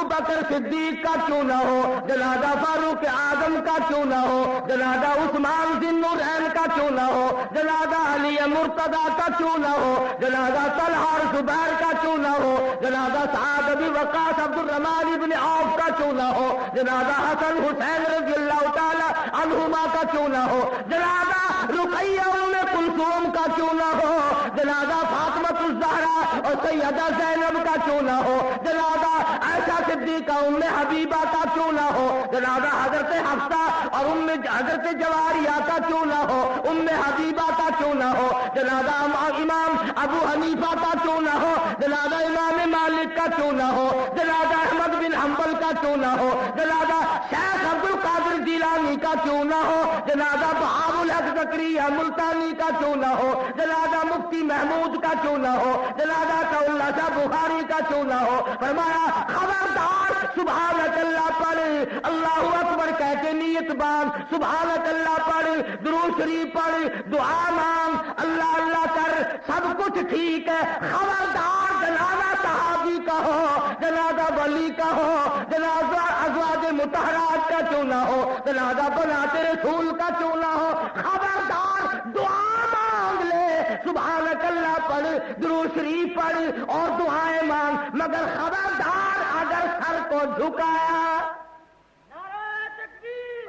بکر صدیق کا کیوں نہ ہو، جنازہ فاروق اعظم کا کیوں نہ ہو، جنازہ عثمان ذی النورین کا کیوں نہ ہو، جنازہ علی مرتضی کا کیوں نہ ہو، جنازہ طلحہ اور زبیر کا کیوں نہ ہو، جنازہ سعد بن وقاص عبد الرحمن بن عوف کا کیوں نہ ہو، جنازہ حسن حسین رضی اللہ تعالی عنہما کا کیوں نہ ہو، جنازہ رقیہ ام کلثوم کا کیوں نہ ہو، جنازہ فاطمہ الزہرا اور سیدہ زینب کا کیوں نہ ہو، جنازہ عائشہ صدیقہ ام حبیبہ کا کیوں نہ ہو، جنازہ حضرت حفصہ اور حضرت جواریہ کا کیوں نہ ہو، ام حبیبہ کا کیوں نہ ہو، جنازہ امام ابو حنیفہ کا کیوں نہ ہو، جنازہ امام مالک کا کیوں نہ ہو، جنازہ احمد بن حنبل کا کیوں نہ ہو، جنازہ شیخ عبد القادر جیلانی کا کیوں نہ ہو، جنازہ بہاء الحق زکریا ملتانی کا کیوں نہ ہو، جنازہ مفتی محمود کا کیوں نہ ہو، جنازہ اللہ شاہ بخاری کا کیوں نہ ہو۔ فرمایا خبردار سبحانک اللہ پڑھ، اللہ اکبر کہہ کے نیت باندھ، سبحانک اللہ پڑھ، درود شریف پڑھ، دعا مانگ، اللہ اللہ کر، سب کچھ ٹھیک ہے۔ خبردار جنازہ صحابی کا ہو، جنازہ ولی کا ہو، جنازہ ازواج مطہرات کا کیوں نہ ہو، جنازہ بنات رسول کا کیوں نہ ہو، خبردار دعا مانگ لے، سبحانک اللہ پڑھ، درود شریف پڑھ اور دعائیں مانگ، مگر خبردار اگر سر کو جھکایا، نعرہ تکبیر،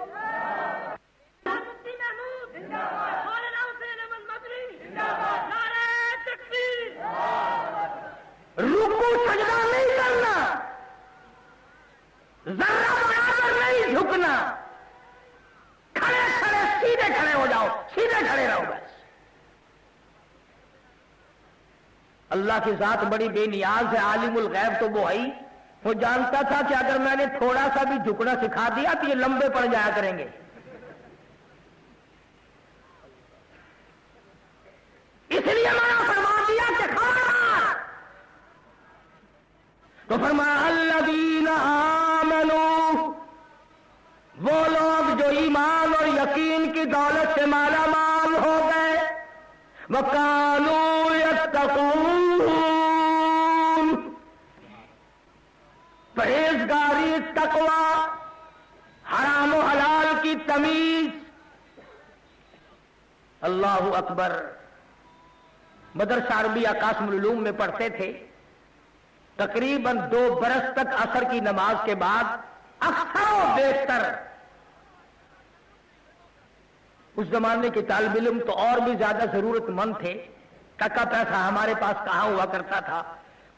مفتی محمود مولانا حسین احمد مدنی، نعرہ تکبیر، رکوع سجدہ نہیں کرنا، ذرہ برابر نہیں جھکنا، کھڑے کھڑے سیدھے کھڑے ہو جاؤ، سیدھے کھڑے رہو بس۔ اللہ کی ذات بڑی بے نیاز ہے، عالم الغیب تو وہ ہے، وہ جانتا تھا کہ اگر میں نے تھوڑا سا بھی جھکنا سکھا دیا تو یہ لمبے پڑ جایا کریں گے، اس لیے منع فرما دیا کہ خبردار۔ تو فرمایا الذین آمنوا، وہ لوگ جو ایمان اور یقین کی دولت سے مالا مال ہو گئے، وَقَالُوا يَتَّقُونَ، پرہیزگاری، تقوی، حرام و حلال کی تمیز۔ اللہ اکبر۔ مدرسہ عربیہ قاسم العلوم میں پڑھتے تھے، تقریباً 2 برس تک عصر کی نماز کے بعد اکثر و بیشتر، اس زمانے کے طالب علم تو اور بھی زیادہ ضرورت مند تھے، ٹکا پیسہ ہمارے پاس کہاں ہوا کرتا تھا،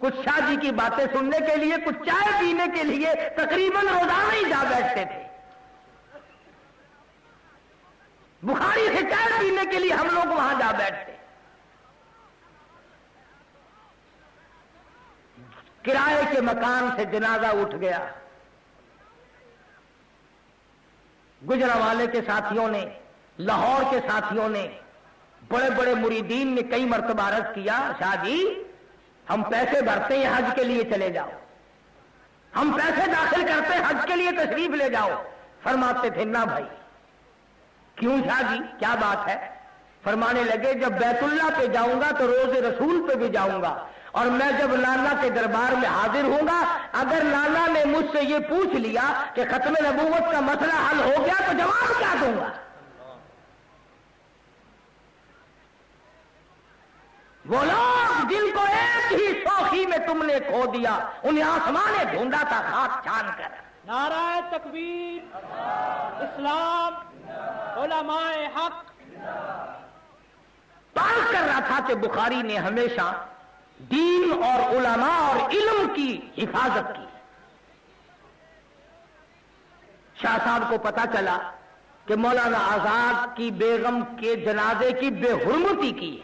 کچھ شاہ جی کی باتیں سننے کے لیے، کچھ چائے پینے کے لیے تقریباً روزانہ ہی جا بیٹھتے تھے۔ بخاری سے چائے پینے کے لیے ہم لوگ وہاں جا بیٹھتے۔ کرائے کے مکان سے جنازہ اٹھ گیا، گجرانوالے کے ساتھیوں نے، لاہور کے ساتھیوں نے، بڑے بڑے مریدین نے کئی مرتبہ عرض کیا، شاہ جی ہم پیسے بھرتے ہیں حج کے لیے چلے جاؤ، ہم پیسے داخل کرتے ہیں حج کے لیے تشریف لے جاؤ۔ فرماتے تھے نہ بھائی۔ کیوں شاہ جی کیا بات ہے؟ فرمانے لگے جب بیت اللہ پہ جاؤں گا تو روز رسول پہ بھی جاؤں گا، اور میں جب لالا کے دربار میں حاضر ہوں گا، اگر لالا نے مجھ سے یہ پوچھ لیا کہ ختم نبوت کا مسئلہ حل ہو گیا تو جواب کیا دوں گا؟ وہ لوگ جن کو ایک ہی شوخی میں تم نے کھو دیا، انہیں آسمان نے ڈھونڈا تھا خاک چھان کر۔ نعرہ تکبیر، اسلام، علماء حق۔ بات کر رہا تھا کہ بخاری نے ہمیشہ دین اور علماء اور علم کی حفاظت کی۔ شاہ صاحب کو پتا چلا کہ مولانا آزاد کی بیگم کے جنازے کی بے حرمتی کی،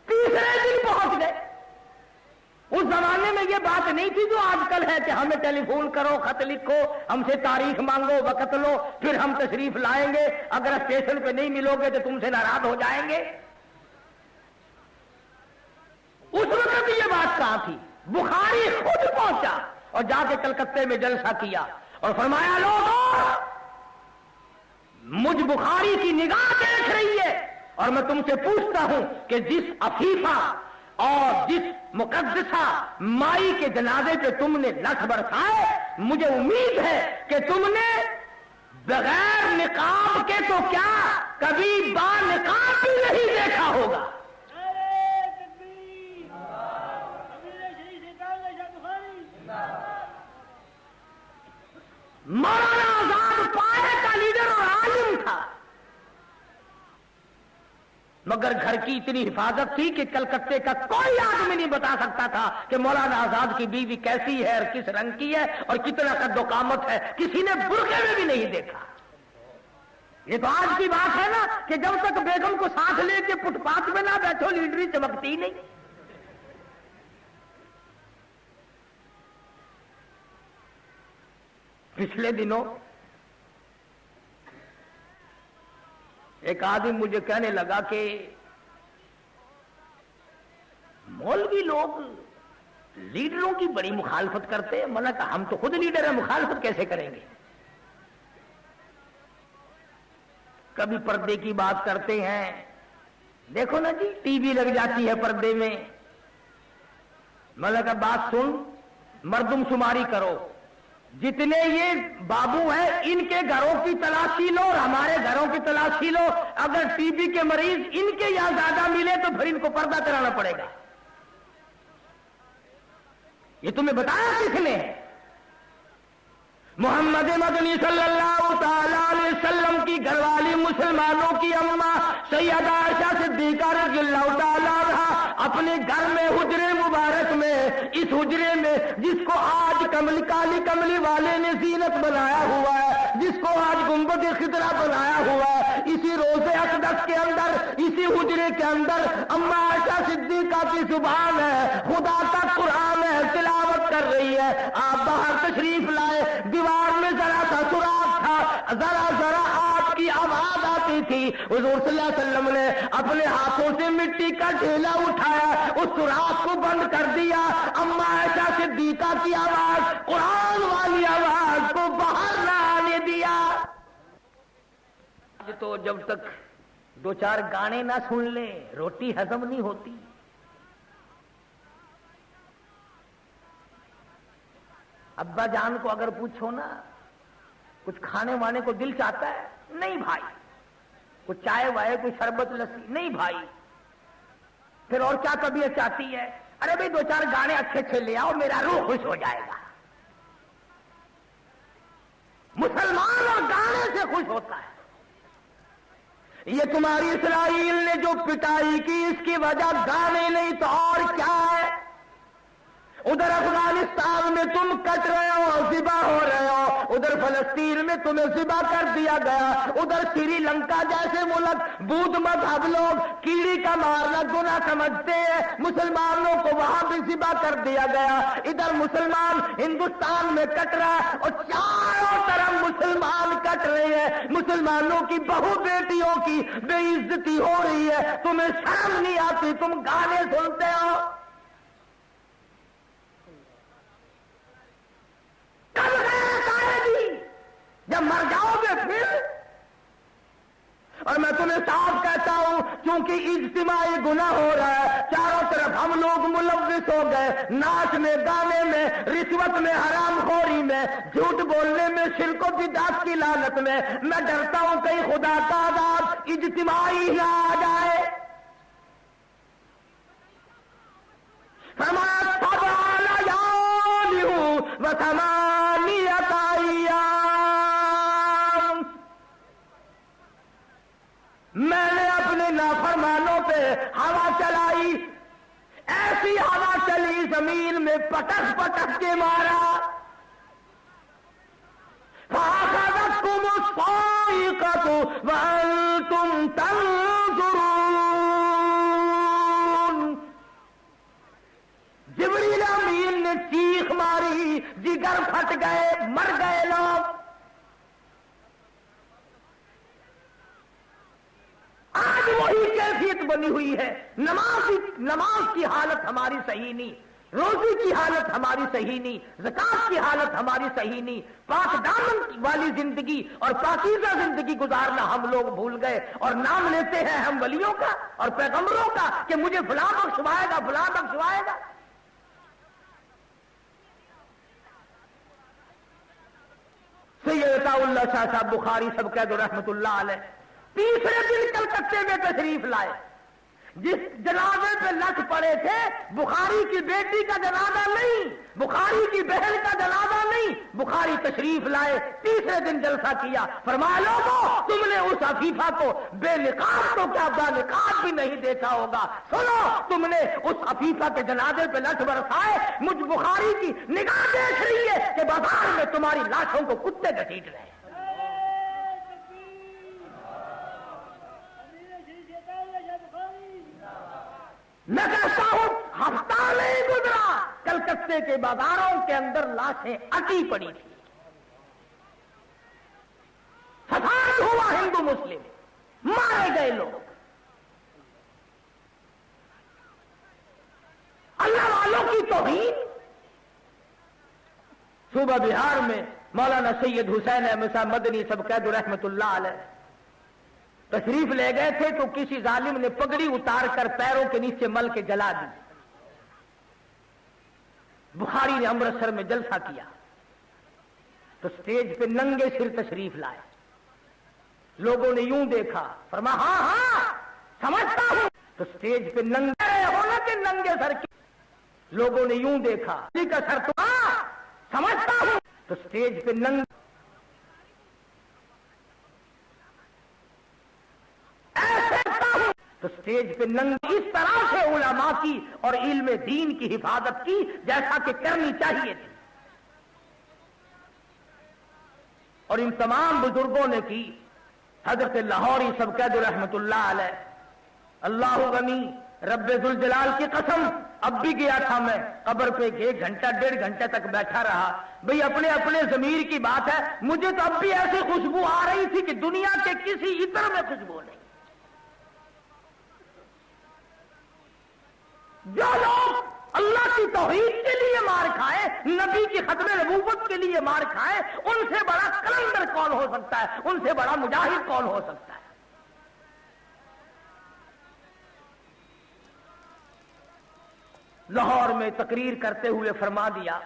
تیسرے دن پہنچ گئے۔ اس زمانے میں یہ بات نہیں تھی جو آج کل ہے کہ ہمیں ٹیلی فون کرو، خط لکھو، ہم سے تاریخ مانگو، وقت لو، پھر ہم تشریف لائیں گے، اگر اسٹیشن پہ نہیں ملو گے تو تم سے ناراض ہو جائیں گے۔ اس وقت یہ بات کہاں تھی؟ بخاری خود پہنچا اور جا کے کلکتے میں جلسہ کیا اور فرمایا لوگوں، مجھ بخاری کی نگاہ دیکھ رہی ہے اور میں تم سے پوچھتا ہوں کہ جس عفیفہ اور جس مقدسہ مائی کے جنازے پہ تم نے لکھ برسائے، مجھے امید ہے کہ تم نے بغیر نقاب کے تو کیا کبھی با نقاب بھی نہیں دیکھا ہوگا۔ مولانا آزاد پائے کا لیڈر اور عالم تھا، مگر گھر کی اتنی حفاظت تھی کہ کلکتے کا کوئی آدمی نہیں بتا سکتا تھا کہ مولانا آزاد کی بیوی کیسی ہے اور کس رنگ کی ہے اور کتنا قد و قامت ہے، کسی نے برقعے میں بھی نہیں دیکھا۔ یہ تو آج کی بات ہے نا کہ جب تک بیگم کو ساتھ لے کے فٹ پاتھ میں نہ بیٹھو لیڈری چمکتی نہیں۔ پچھلے دنوں ایک آدمی مجھے کہنے لگا کہ مولوی لوگ لیڈروں کی بڑی مخالفت کرتے ہیں۔ میں نے کہا ہم تو خود لیڈر ہیں، مخالفت کیسے کریں گے؟ کبھی پردے کی بات کرتے ہیں، دیکھو نا جی ٹی وی لگ جاتی ہے پردے میں۔ میں نے کہا بات سن، مردم شماری کرو، جتنے یہ بابو ہیں ان کے گھروں کی تلاشی لو اور ہمارے گھروں کی تلاشی لو، اگر ٹی بی کے مریض ان کے یہاں زیادہ ملے تو پھر ان کو پردہ کرانا پڑے گا۔ یہ تمہیں بتایا کس نے؟ محمد مدنی صلی اللہ تعالی علیہ وسلم کی گھر والی مسلمانوں کی اماں سیدہ عائشہ صدیقہ رضی اللہ تعالی عنہا اپنے گھر میں حجرے مبارک میں، اس حجرے میں جس کو آج کالی کملی والے نے زینت بنایا ہوا ہے، جس کو آج گنبد خضرا بنایا ہوا ہے، اسی روضے اقدس کے اندر، اسی حجرے کے اندر اماں عائشہ صدیقہ کی زبان ہے، خدا کا قرآن ہے، تلاوت کر رہی ہے۔ آپ باہر تشریف لائے، دیوار میں ذرا سا سوراخ تھا، ذرا ذرا آپ کی آواز آتی تھی۔ حضور صلی اللہ علیہ وسلم نے اپنے ہاتھوں سے مٹی کا ڈھیلا اٹھایا، اس سوراخ کو بند کر دیا، اماں عائشہ صدیقہ کی آواز، قرآن والی آواز کو باہر نہ آنے دیا۔ تو جب تک دو چار گانے نہ سن لیں روٹی ہضم نہیں ہوتی۔ ابا جان کو اگر پوچھو نا کچھ کھانے وانے کو دل چاہتا ہے؟ نہیں بھائی۔ کچھ چائے وائے، کوئی شربت لسی؟ نہیں بھائی۔ پھر اور کیا طبیعت چاہتی ہے؟ ارے بھائی دو چار گانے اچھے اچھے لے آؤ، میرا روح خوش ہو جائے گا۔ مسلمان اور گانے سے خوش ہوتا ہے۔ یہ تمہاری اسرائیل نے جو پٹائی کی اس کی وجہ گانے نہیں تو اور کیا ہے؟ ادھر افغانستان میں تم کٹ رہے ہو، ذبح ہو رہے ہو، ادھر فلسطین میں تمہیں ذبح کر دیا گیا، ادھر سری لنکا جیسے ملک بدھ مذہب لوگ کیڑی کا مارنا گناہ سمجھتے ہیں، مسلمانوں کو وہاں بھی ذبح کر دیا گیا۔ ادھر مسلمان ہندوستان میں کٹ رہا ہے اور چاروں طرف مسلمان کٹ رہے ہیں، مسلمانوں کی بہو بیٹیوں کی بے عزتی ہو رہی ہے، تمہیں شرم نہیں آتی؟ تم گانے سنتے ہو؟ جب مر جاؤ گے پھر؟ اور میں تمہیں صاف کہتا ہوں کیونکہ اجتماعی گناہ ہو رہا ہے، چاروں طرف ہم لوگ ملوث ہو گئے، ناچ میں، گانے میں، رشوت میں، حرام خوری میں، جھوٹ بولنے میں، شرک و بدعت کی لعنت میں۔ میں ڈرتا ہوں کہیں خدا کا عذاب اجتماعی نہ آ جائے۔ فرمایا سبع لیال و ثمانیۃ ایام، میں نے اپنے نافرمانوں پہ ہوا چلائی، ایسی ہوا چلی زمین میں پٹک پٹک کے مارا، فَأَخَذَتْكُمُ الصَّاعِقَةُ وَأَنْتُمْ تَنظُرُونَ۔ جبریل امین نے چیخ ماری، جگر پھٹ گئے، مر گئے لوگ۔ آج وہی کیفیت بنی ہوئی ہے، نماز کی حالت ہماری صحیح نہیں، روزی کی حالت ہماری صحیح نہیں، زکات کی حالت ہماری صحیح نہیں، پاک دامن والی زندگی اور پاکیزہ زندگی گزارنا ہم لوگ بھول گئے، اور نام لیتے ہیں ہم ولیوں کا اور پیغمبروں کا کہ مجھے فلاں بخشوائے گا، فلاں بخشوائے گا۔ سید عطا اللہ شاہ صاحب بخاری سب کہہ دو رحمت اللہ علیہ، تیسرے دن کلکتے میں تشریف لائے، جس جنازے پہ لکھ پڑے تھے بخاری کی بیٹی کا جنازہ نہیں، بخاری کی بہن کا جنازہ نہیں، بخاری تشریف لائے، تیسرے دن جلسہ کیا، فرمایا لوگوں تم نے اس عفیفہ کو بے نقاب تو کیا با نقاب بھی نہیں دیکھا ہوگا، سنو تم نے اس عفیفہ کے جنازے پہ لٹھ برسائے، مجھ بخاری کی نگاہ دیکھ رہی ہے کہ بازار میں تمہاری لاشوں کو کتے گھسیٹ رہے ہیں۔ میں کہتا ہوں ہفتہ نہیں گزرا کلکتے کے بازاروں کے اندر لاشیں اٹی پڑی تھی، فساد ہوا ہندو مسلم، مارے گئے لوگ، اللہ والوں کی توہین۔ صوبہ بہار میں مولانا سید حسین احمد صاحب مدنی سب قید رحمت اللہ علیہ تشریف لے گئے تھے تو کسی ظالم نے پگڑی اتار کر پیروں کے نیچے مل کے جلا دی۔ بخاری نے امرتسر میں جلسہ کیا تو سٹیج پہ ننگے سر تشریف لائے، لوگوں نے یوں دیکھا، فرمایا ہاں ہاں سمجھتا ہوں، تو سٹیج پہ ننگے ہونا کہ ننگے سر کی، لوگوں نے یوں دیکھا کا سر تو ہاں سمجھتا ہوں، تو سٹیج پہ ننگے تو سٹیج پہ ننگی اس طرح سے علماء کی اور علم دین کی حفاظت کی جیسا کہ کرنی چاہیے تھی، اور ان تمام بزرگوں نے کی۔ حضرت لاہوری سب قید رحمت اللہ علیہ، اللہ غنی رب ذوالجلال کی قسم، اب بھی گیا تھا میں قبر پہ 1 گھنٹہ 1.5 گھنٹے تک بیٹھا رہا، بھئی اپنے اپنے ضمیر کی بات ہے، مجھے تو اب بھی ایسی خوشبو آ رہی تھی کہ دنیا کے کسی عطر میں خوشبو نہیں۔ جو لوگ اللہ کی توحید کے لیے مار کھائے، نبی کی ختم نبوت کے لیے مار کھائے، ان سے بڑا کلندر کون ہو سکتا ہے، ان سے بڑا مجاہد کون ہو سکتا ہے؟ لاہور میں تقریر کرتے ہوئے فرما دیا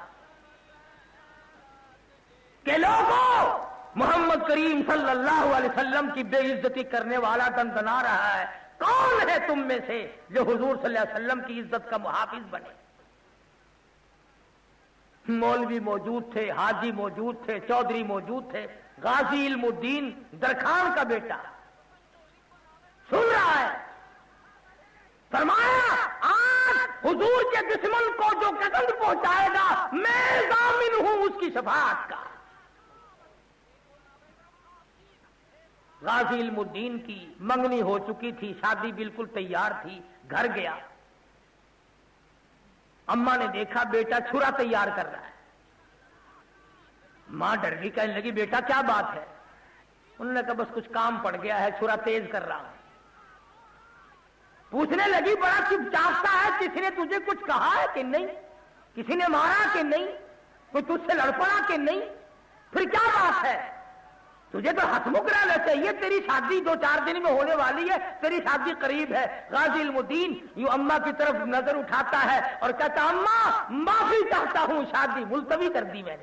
کہ لوگوں محمد کریم صلی اللہ علیہ وسلم کی بے عزتی کرنے والا دندنا رہا ہے، کون ہے تم میں سے جو حضور صلی اللہ علیہ وسلم کی عزت کا محافظ بنے؟ مولوی موجود تھے، حاجی موجود تھے، چودھری موجود تھے، غازی علم الدین درخان کا بیٹا سن رہا ہے، فرمایا آج حضور کے دشمن کو جو قتل پہنچائے گا میں ضامن ہوں اس کی شفاعت کا۔ غازی علم الدین کی منگنی ہو چکی تھی، شادی بالکل تیار تھی، گھر گیا، اماں نے دیکھا بیٹا چھرا تیار کر رہا ہے، ماں ڈر گئی، کہنے لگی بیٹا کیا بات ہے؟ انہوں نے کہا بس کچھ کام پڑ گیا ہے، چھرا تیز کر رہا ہوں۔ پوچھنے لگی بڑا چپ چاپتا ہے، کسی نے تجھے کچھ کہا ہے کہ نہیں؟ کسی نے مارا کہ نہیں؟ کوئی تجھ سے لڑ پڑا کہ نہیں؟ پھر کیا بات ہے؟ تجھے تو ہسمکھ رہنا چاہیے، تیری شادی 2-4 دن میں ہونے والی ہے، تیری شادی قریب ہے۔ غازی علم الدین یوں اماں کی طرف نظر اٹھاتا ہے اور کہتا اماں معافی چاہتا ہوں، شادی ملتوی کر دی میں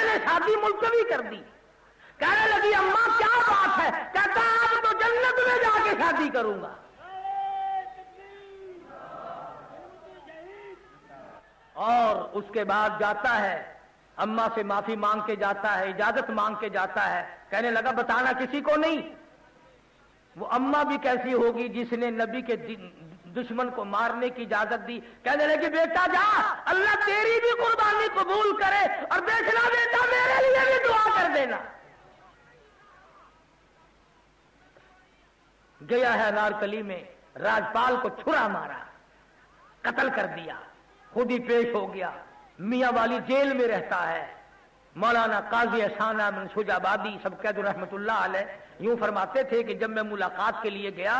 نے شادی ملتوی کر دی۔ کہنے لگی اماں کیا بات ہے؟ کہتا اب تو جنت میں جا کے شادی کروں گا۔ اور اس کے بعد جاتا ہے، اماں سے معافی مانگ کے جاتا ہے، اجازت مانگ کے جاتا ہے، کہنے لگا بتانا کسی کو نہیں۔ وہ اماں بھی کیسی ہوگی جس نے نبی کے دشمن کو مارنے کی اجازت دی؟ کہنے لگی بیٹا جا، اللہ تیری بھی قربانی قبول کرے، اور دیکھنا بیٹا میرے لیے بھی دعا کر دینا۔ گیا ہے انارکلی میں، راجپال کو چھرا مارا، قتل کر دیا، خود ہی پیش ہو گیا، میاں والی جیل میں رہتا ہے۔ مولانا قاضی احسان احمد شجاع آبادی سب قید رحمت اللہ علیہ یوں فرماتے تھے کہ جب میں ملاقات کے لیے گیا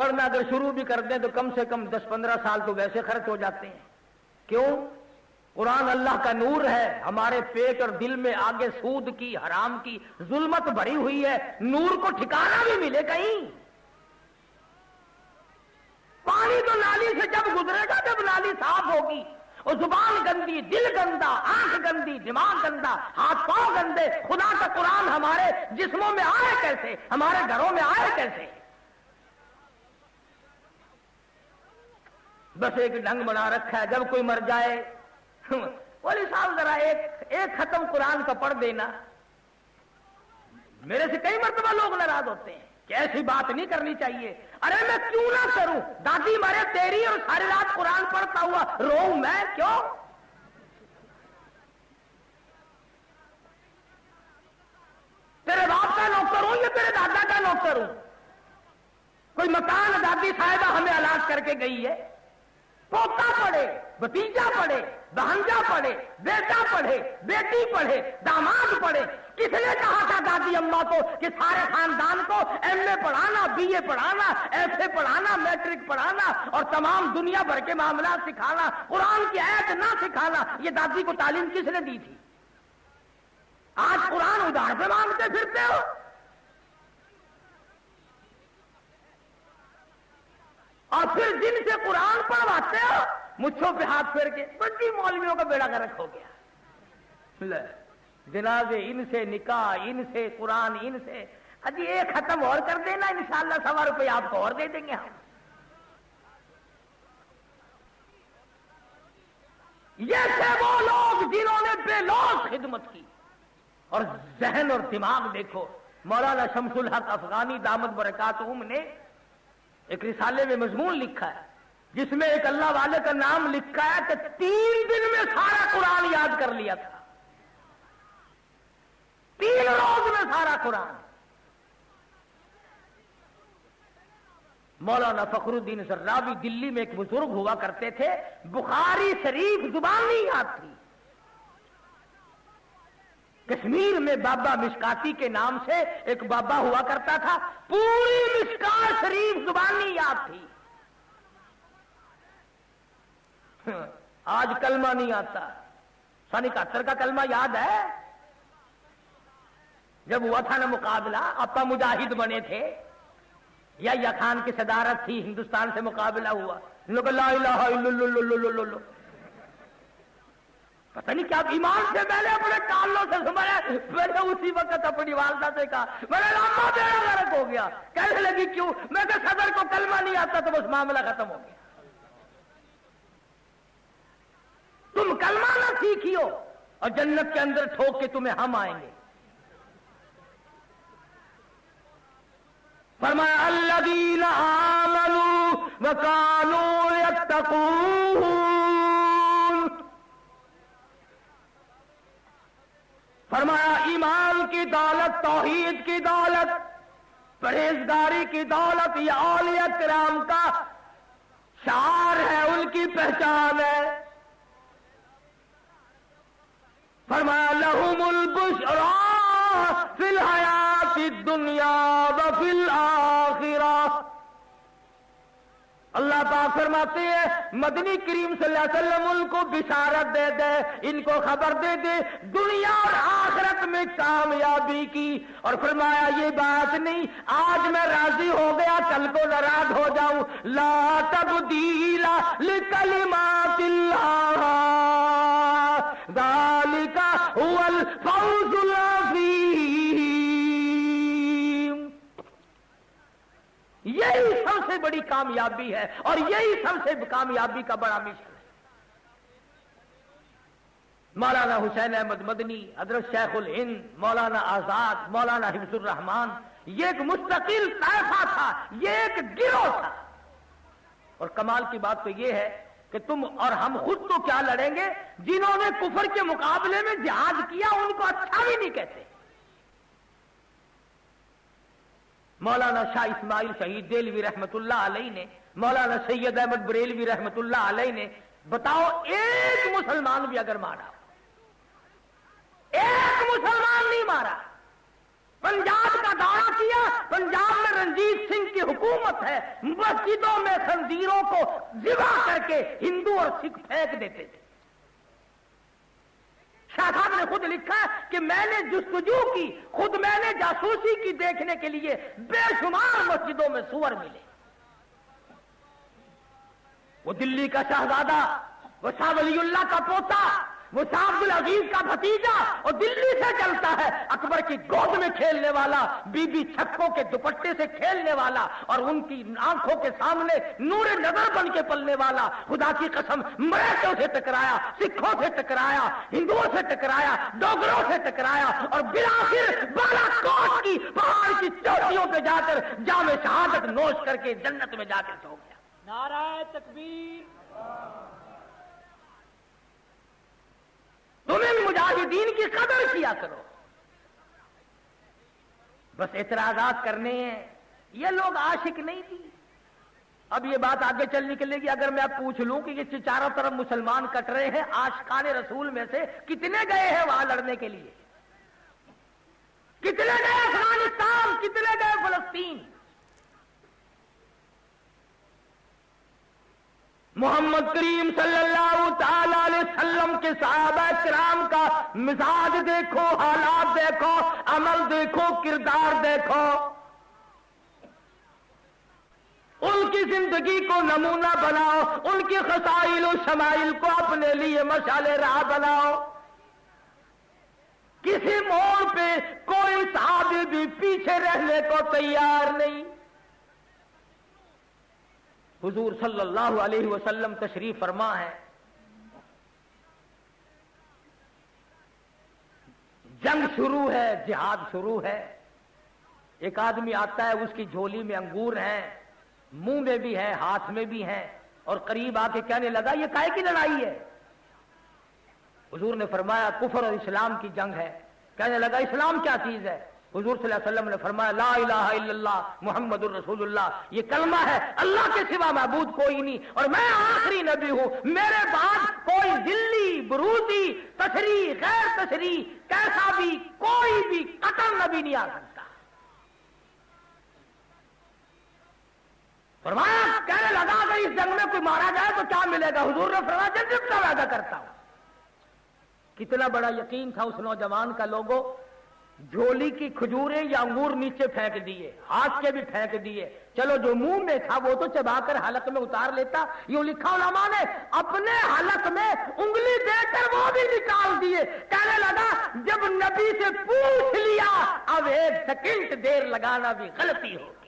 پڑھنا اگر شروع بھی کر دیں تو کم سے کم 10-15 سال تو ویسے خرچ ہو جاتے ہیں. کیوں؟ قرآن اللہ کا نور ہے. ہمارے پیٹ اور دل میں آگے سود کی، حرام کی ظلمت بھری ہوئی ہے. نور کو ٹھکانا بھی ملے کہیں. پانی تو نالی سے جب گزرے گا جب نالی صاف ہوگی. اور زبان گندی، دل گندا، آنکھ گندی، دماغ گندا، ہاتھ پاؤں گندے. خدا کا قرآن ہمارے جسموں میں آئے کیسے؟ ہمارے گھروں میں آئے کیسے؟ بس ایک ڈھنگ بنا رکھا ہے. جب کوئی مر جائے، بولی صاحب ذرا ایک ختم قرآن کا پڑھ دینا. میرے سے کئی مرتبہ لوگ ناراض ہوتے ہیں کہ ایسی بات نہیں کرنی چاہیے. ارے میں کیوں نہ کروں؟ دادی مرے تیری اور ساری رات قرآن پڑھتا ہوا روؤں میں کیوں؟ تیرے باپ کا نوکر ہوں یا تیرے دادا کا نوکر ہوں؟ کوئی مکان دادی صاحبہ ہمیں الاٹ کر کے گئی ہے. پوتا پڑھے، بھتیجا پڑھے، بہنجا پڑھے، بیٹا پڑھے، بیٹی پڑھے، داماد پڑھے. کس نے کہا تھا دادی اماں کو کہ سارے خاندان کو ایم اے پڑھانا، بی اے پڑھانا، ایف اے پڑھانا، میٹرک پڑھانا اور تمام دنیا بھر کے معاملات سکھانا، قرآن کی آیت نہ سکھانا؟ یہ دادی کو تعلیم کس نے دی تھی؟ آج قرآن ادھار پہ مانگتے پھرتے ہو. اور پھر جن سے قرآن پڑھواتے ہو مچھوں پہ ہاتھ پھیر کے بڑی مولویوں کا بیڑا گرک ہو گیا. جنازے ان سے، نکاح ان سے، قرآن ان سے. اجی ایک ختم اور کر دینا، انشاءاللہ 100 روپے آپ کو اور دے دیں گے ہم. یہ تھے وہ لوگ جنہوں نے بے لوث خدمت کی. اور ذہن اور دماغ دیکھو. مولانا شمس الحق افغانی دامت برکاتہم نے ایک رسالے میں مضمون لکھا ہے جس میں ایک اللہ والے کا نام لکھا ہے کہ 3 دن میں سارا قرآن یاد کر لیا تھا. 3 روز میں سارا قرآن. مولانا فخر الدین زرابی دلی میں ایک بزرگ ہوا کرتے تھے، بخاری شریف زبانی یاد تھی. کشمیر میں بابا مشکاتی کے نام سے ایک بابا ہوا کرتا تھا، پوری مشکات شریف زبانی یاد تھی. آج کلمہ نہیں آتا. 71 کا کلمہ یاد ہے؟ جب ہوا تھا نا مقابلہ، آپا مجاہد بنے تھے، یا خان کی صدارت تھی، ہندوستان سے مقابلہ ہوا. لوگ لا الہ الا اللہ، پتہ نہیں کیا ایمان سے میں نے اپنے کانوں سے سنبھالا. میں نے اسی وقت اپنی والدہ سے کہا، میں نے لمبا بیڑا غرق ہو گیا. کہنے لگی کیوں؟ میں کہ صدر کو کلمہ نہیں آتا تو بس معاملہ ختم ہو گیا. تم کلمہ نہ سیکھی ہو اور جنت کے اندر ٹھوک کے تمہیں ہم آئیں گے. فرمایا الذین آمنوا وکانوا یتقون. فرمایا ایمان کی دولت، توحید کی دولت، پرہیزگاری کی دولت یہ اولیاء کرام کا شعار ہے، ان کی پہچان ہے. فرمایا لہم البشرا فی الحیات الدنیا وفی الآخرہ. اللہ پاک فرماتے ہیں مدنی کریم صلی اللہ علیہ وسلم ان کو بشارت دے دے، ان کو خبر دے دے دنیا اور آخرت میں کامیابی کی. اور فرمایا یہ بات نہیں آج میں راضی ہو گیا کل کو ناراض ہو جاؤں. لا تبدیل لکلمات اللہ ذالک هو الفوز العظیم. یہی سب سے بڑی کامیابی ہے اور یہی سب سے کامیابی کا بڑا مشن ہے. مولانا حسین احمد مدنی، حضرت شیخ الہند، مولانا آزاد، مولانا حفظ الرحمان، یہ ایک مستقل طائفہ تھا، یہ ایک گروہ تھا. اور کمال کی بات تو یہ ہے کہ تم اور ہم خود تو کیا لڑیں گے، جنہوں نے کفر کے مقابلے میں جہاد کیا ان کو اچھا بھی نہیں کہتے. مولانا شاہ اسماعیل شہید دہلوی رحمت اللہ علیہ نے، مولانا سید احمد بریلوی رحمت اللہ علیہ نے، بتاؤ ایک مسلمان بھی اگر مارا، ایک مسلمان نہیں مارا. پنجاب کا دورہ کیا پنجاب میں رنجیت سنگھ کی حکومت ہے، مسجدوں میں خنزیروں کو ذبح کر کے ہندو اور سکھ پھینک دیتے تھے۔ شاہ صاحب نے خود لکھا کہ میں نے جستجو کی، خود میں نے جاسوسی کی دیکھنے کے لیے بے شمار مسجدوں میں سور ملے۔ وہ دلی کا شہزادہ، وہ شاہ ولی اللہ کا پوتا، وہ شاہ عبد العزیز کا بھتیجا، اور دلی سے چلتا ہے، اکبر کی گود میں کھیلنے والا، بی بی چھکوں کے دوپٹے سے کھیلنے والا، اور ان کی آنکھوں کے سامنے نور نظر بن کے پلنے والا، خدا کی قسم مراٹھوں سے ٹکرایا، سکھوں سے ٹکرایا، ہندوؤں سے ٹکرایا، ڈوگروں سے ٹکرایا، اور بالآخر بالا کوٹ کی پہاڑ کی چوٹیوں پہ جا کر جام شہادت نوش کر کے جنت میں جا کر سو گیا۔ نعرہ تکبیر، تمہیں مجاہدین کی قدر کیا کرو، بس اعتراضات کرنے ہیں۔ یہ لوگ عاشق نہیں تھی۔ اب یہ بات آگے چل نکلے گی، اگر میں اب پوچھ لوں کہ یہ چاروں طرف مسلمان کٹ رہے ہیں، عاشقان رسول میں سے کتنے گئے ہیں وہاں لڑنے کے لیے؟ کتنے گئے افغانستان، کتنے گئے فلسطین؟ محمد کریم صلی اللہ تعالی علیہ وسلم کے صحابہ کرام کا مزاج دیکھو، حالات دیکھو، عمل دیکھو، کردار دیکھو، ان کی زندگی کو نمونہ بناؤ، ان کی خصائل و شمائل کو اپنے لیے مشعل راہ بناؤ۔ کسی موڑ پہ کوئی صحابی بھی پیچھے رہنے کو تیار نہیں۔ حضور صلی اللہ علیہ وسلم تشریف فرما ہے، جنگ شروع ہے، جہاد شروع ہے، ایک آدمی آتا ہے، اس کی جھولی میں انگور ہیں، منہ میں بھی ہے، ہاتھ میں بھی ہیں، اور قریب آ کے کہنے لگا یہ کائے کی لڑائی ہے؟ حضور نے فرمایا کفر اور اسلام کی جنگ ہے۔ کہنے لگا اسلام کیا چیز ہے؟ حضور صلی اللہ علیہ وسلم نے فرمایا لا الہ الا اللہ محمد الرسول اللہ، یہ کلمہ ہے اللہ کے سوا معبود کوئی نہیں، اور میں آخری نبی ہوں، میرے بعد کوئی ذلی، بروزی، تشریح، غیر تشریح، کیسا بھی کوئی بھی قطر نبی نہیں آ سکتا۔ فرمایا کہنے لگا اگر اس جنگ میں کوئی مارا جائے تو کیا ملے گا؟ حضور نے فرمایا جنت کا وعدہ کرتا ہوں۔ کتنا بڑا یقین تھا اس نوجوان کا، لوگوں جھولی کی کھجوریں یا انگور نیچے پھینک دیے، ہاتھ کے بھی پھینک دیے، چلو جو منہ میں تھا وہ تو چبا کر حلق میں اتار لیتا۔ یوں لکھا علماء نے اپنے حلق میں انگلی دے کر وہ بھی نکال دیے۔ کہنے لگا جب نبی سے پوچھ لیا اب ایک سیکنڈ دیر لگانا بھی غلطی ہوگی۔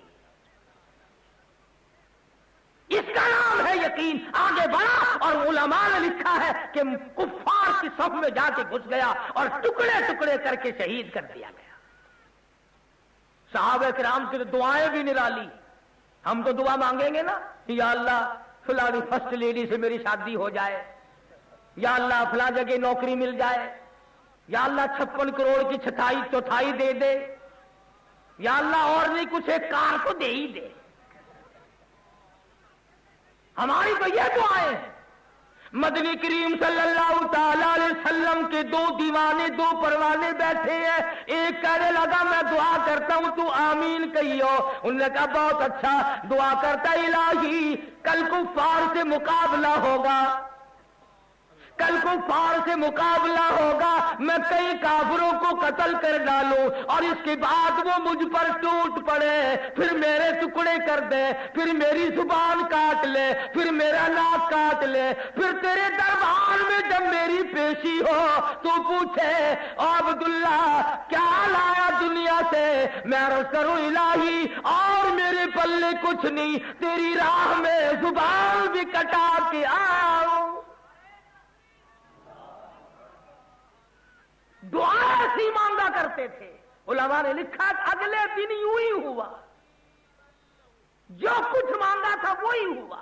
اس کا نام ہے یقین۔ آگے بڑھا اور علماء نے لکھا ہے کہ کفار کی صف میں جا کے گھس گیا اور ٹکڑے ٹکڑے کر کے شہید کر دیا گیا۔ صحابہ کرام کی دعائیں بھی نرالی۔ ہم تو دعا مانگیں گے نا، یا اللہ فلانی فرسٹ لیڈی سے میری شادی ہو جائے، یا اللہ فلاں جگہ نوکری مل جائے، یا اللہ 56 کروڑ کی چوتھائی دے دے، یا اللہ اور نہیں کچھ ایک کار کو دے ہی دے۔ ہماری تو یہ دعائیں ہیں۔ مدنی کریم صلی اللہ تعالی علیہ وسلم کے دو دیوانے، دو پروانے بیٹھے ہیں، ایک کہنے لگا میں دعا کرتا ہوں تو آمین کہیو۔ انہوں نے کہا بہت اچھا، دعا کرتا الہی کل کفار سے مقابلہ ہوگا، کل کفار سے مقابلہ ہوگا، میں کئی کافروں کو قتل کر ڈالوں اور اس کے بعد وہ مجھ پر ٹوٹ پڑے، پھر میرے ٹکڑے کر دے، پھر میری زبان کاٹ لے، پھر میرا ناک کاٹ لے، پھر تیرے دربار میں جب میری پیشی ہو تو پوچھے عبداللہ کیا لایا دنیا سے؟ میں عرض کروں الہی اور میرے پلے کچھ نہیں، تیری راہ میں زبان بھی کٹا کے آؤں۔ دعا ایسی مانگا کرتے تھے۔ علماء نے لکھا اگلے دن یوں ہی ہوا، جو کچھ مانگا تھا وہی ہوا۔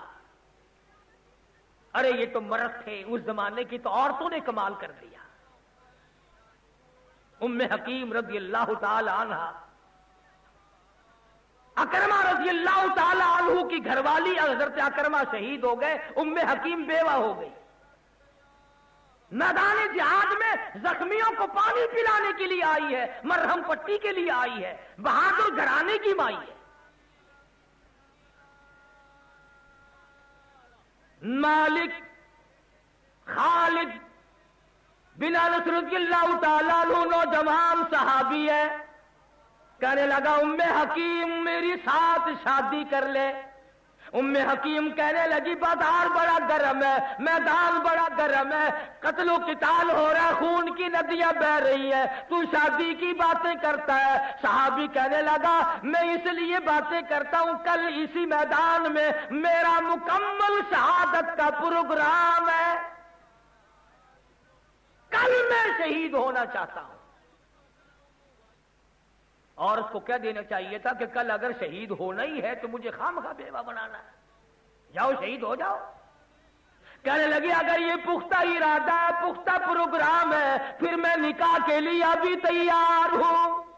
ارے یہ تو مرد تھے اس زمانے کی، تو عورتوں نے کمال کر دیا۔ ام حکیم رضی اللہ تعالی عنہ، اکرمہ رضی اللہ تعالی عنہ کی گھر والی حضرت اکرمہ شہید ہو گئے، ام حکیم بیوہ ہو گئی۔ میدان جہاد میں زخمیوں کو پانی پلانے کے لیے آئی ہے، مرہم پٹی کے لیے آئی ہے، بہادر گھرانے کی مائی ہے۔ مالک خالد بن انس رضی اللہ تعالیٰ عنہ نوجوان صحابی ہے، کہنے لگا ام حکیم میری ساتھ شادی کر لے۔ ام حکیم کہنے لگی بازار بڑا گرم ہے، میدان بڑا گرم ہے، قتل و قتال ہو رہا ہے، خون کی ندیاں بہ رہی ہے، تو شادی کی باتیں کرتا ہے۔ صحابی کہنے لگا میں اس لیے باتیں کرتا ہوں، کل اسی میدان میں میرا مکمل شہادت کا پروگرام ہے، کل میں شہید ہونا چاہتا ہوں۔ اور اس کو کہہ دینا چاہیے تھا کہ کل اگر شہید ہونا ہی ہے تو مجھے خامخواہ بیوہ بنانا ہے، جاؤ شہید ہو جاؤ۔ کہنے لگی اگر یہ پختہ ارادہ ہے، پختہ پروگرام ہے، پھر میں نکاح کے لیے ابھی تیار ہوں۔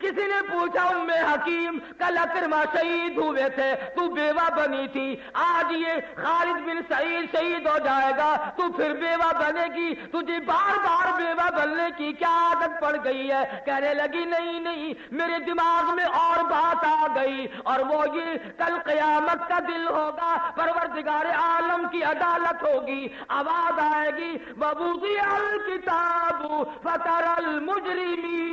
کسی نے پوچھا ام حکیم کل اکرمہ شہید ہوئے تھے، تو بیوہ بنی تھی، آج یہ خالد بن سعید شہید ہو جائے گا تو پھر بیوہ بنے گی، تجھے بار بار بیوہ بننے کی کیا عادت پڑ گئی ہے؟ کہنے لگی نہیں نہیں، میرے دماغ میں اور بات آ گئی، اور وہ یہ کل قیامت کا دل ہوگا، پروردگار عالم کی عدالت ہوگی، آواز آئے گی وَوُضِعَ الْكِتَابُ فَتَرَى الْمُجْرِمِينَ